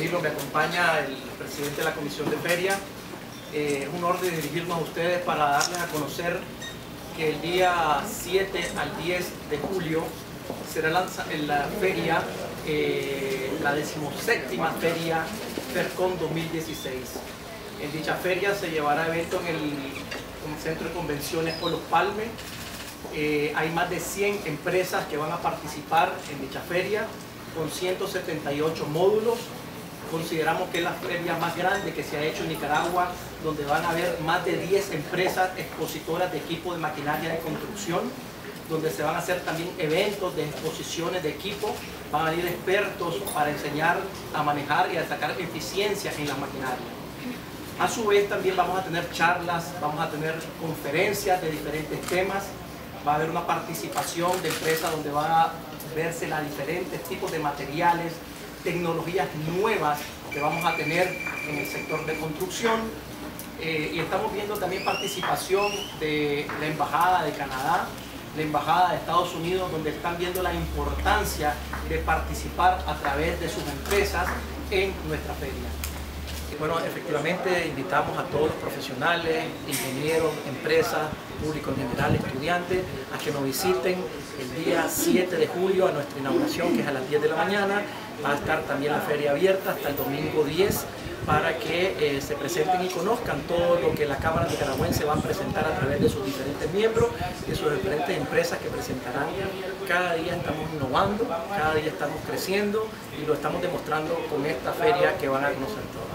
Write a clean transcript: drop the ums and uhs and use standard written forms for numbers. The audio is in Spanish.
Camilo, me acompaña el presidente de la Comisión de Feria. Es un honor de dirigirnos a ustedes para darles a conocer que el día 7 al 10 de julio será en la feria, la 17ª Feria FERCON 2016. En dicha feria se llevará evento en el Centro de Convenciones Por Los Palmes. Hay más de 100 empresas que van a participar en dicha feria, con 178 módulos. Consideramos que es la feria más grande que se ha hecho en Nicaragua, donde van a haber más de 10 empresas expositoras de equipo de maquinaria de construcción, donde se van a hacer también eventos de exposiciones de equipo. Van a venir expertos para enseñar a manejar y a sacar eficiencia en la maquinaria. A su vez también vamos a tener charlas, vamos a tener conferencias de diferentes temas. Va a haber una participación de empresas donde va a verse los diferentes tipos de materiales, tecnologías nuevas que vamos a tener en el sector de construcción. Y estamos viendo también participación de la Embajada de Canadá, la Embajada de Estados Unidos, donde están viendo la importancia de participar a través de sus empresas en nuestra feria. Bueno, efectivamente invitamos a todos los profesionales, ingenieros, empresas, público en general, estudiantes, a que nos visiten el día 7 de julio a nuestra inauguración, que es a las 10 de la mañana. Va a estar también la feria abierta hasta el domingo 10 para que se presenten y conozcan todo lo que la Cámara Nicaragüense va a presentar a través de sus diferentes miembros, de sus diferentes empresas que presentarán. Cada día estamos innovando, cada día estamos creciendo y lo estamos demostrando con esta feria que van a conocer todos.